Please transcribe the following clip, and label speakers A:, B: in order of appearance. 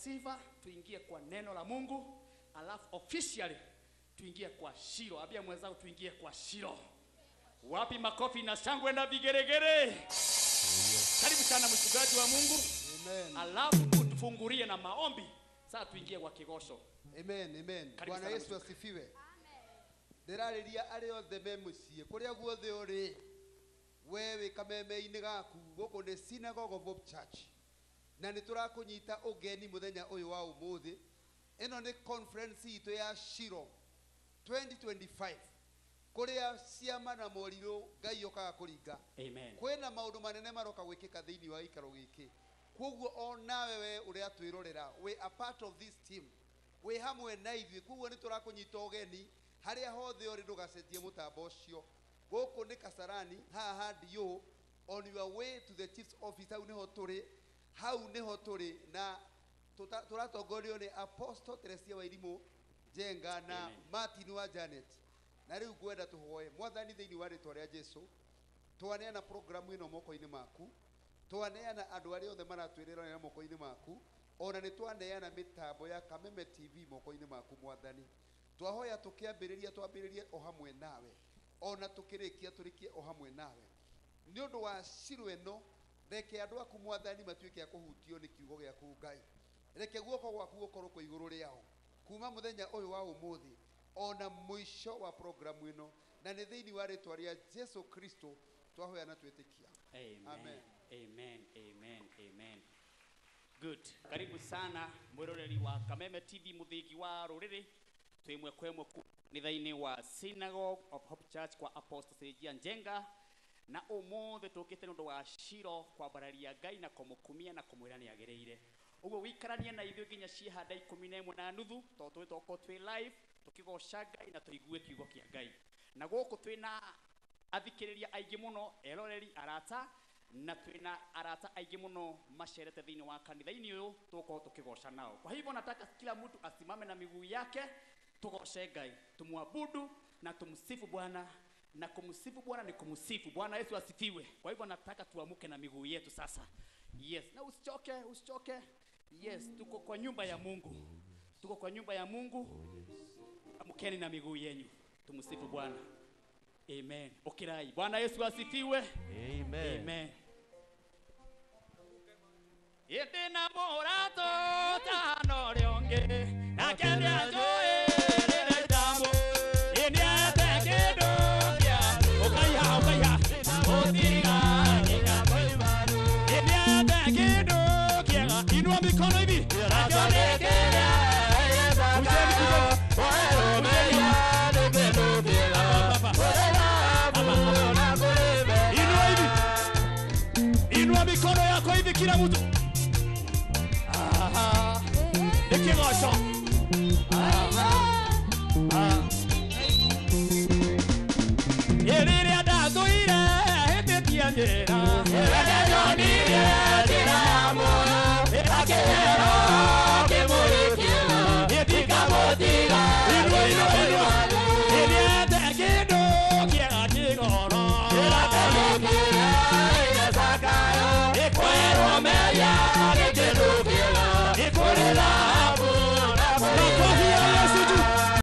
A: sifa, tuingie kwa neno la Mungu, alafu officially tuingie kwa Shilo. Abia mwenzao tuingie kwa Shilo. Wapi makofi na shangwe na vigeregere? Karibu sana mchungaji wa Mungu.
B: Amen.
A: Alafu tufungulie na maombi. Sasa tuingie kwa kigosho.
B: Amen, amen. Bwana Yesu asifiwe. Amen. Ndirariria ari othe memucie kuria guothe uri wewe kameme-ini gaku guku ni Synagogue of Hope Church na ni turakunyita ugeni muthenya uyu wa umuthi. Ino ni conference itu ya Shilo 2025 kuria ciama na moriro Ngai okaga kuringa.
A: Amen.
B: Kwena maundu manene maroka gwikika thiini wa ikaro giki. Koguo o nawe we uria twirorera we a part of this team. We hamwe na ithuĩ koguo ni turakunyita ugeni haria hothe uri ndugacenjie mutambo ucio. Guku ni Kasarani haha ndio on your way to the chief's office. Hau niho turi na turatongorio ni Apostle Teresia Wairimu Jenga na Amen. Martin wa Janet. Na riu gwenda tuhoye mwathani thiini wa ritwa ria Jesu twaneana programu ino moko-ini maku, twaneana andu aria othe maratwirira na moko-ini maku, ona ni twaneana mitambo ya Kameme TV moko-ini maku mwathani. Twahoya tukiambiriria twambiririe o hamwe nawe, ona tukirikia turikie o hamwe nawe. Ni undu wa Shilo eno reke andu aku mwathani matuike ya kuhutio ni kiugo giaku Ngai. Reke guoko gwaku gukorwo kwa iguru riao kuma muthenya uyu wa umuthi ona mwisho wa programu ino, na ni thiini wa ritwa ria Jesu Kristo twahoya na twitikia.
A: Amen. Amen. Amen. Amen. Amen. Good. Karibu sana mwiroreri wa Kameme TV muthigi wa ruriri. Twimwe kwemwe ni thiini wa Synagogue of Hope Church kwa Apostle Teresia Njenga na umuthi tukite nundu wa Shilo kwa bararia Ngai na kumukumia na kumwira ni agereire. Ugo wikarania na ithuĩ nginya ciehanda 11:30 to twitoko twi live tukigoca Ngai na tuigue kiugo kia Ngai. Na guku twina athikiriria aingĩ muno eroreri arata na twina arata aingĩ muno macerete thiini wa kanitha-ini uyu tuko tukigoca nao. Kwa hivyo nataka kila mtu asimame na miguu yake tugoce Ngai, tumwabudu na tumsifu Bwana, na kumsifu Bwana ni kumsifu. Bwana Yesu asifiwe. Kwa hivyo nataka tuamuke na miguu yetu sasa. Yes, na usichoke. Yes, tuko kwa nyumba ya Mungu. Tuko kwa nyumba ya Mungu. Amkeni na miguu yenu. Tumsifu Bwana. Amen. Okirai. Bwana Yesu asifiwe.
C: Amen.
A: Amen. Yete na morato tano leonge na kende ajoe le dambo enia tekedo ya okaya odiga enia boibaru enia tekedo kiega inua mikono hivi ajone kera usemi oero meya de kendo kiega inua hivi, inua mikono yako hivi kila mtu. Ikigosho. Yerere adazoire hete tianyera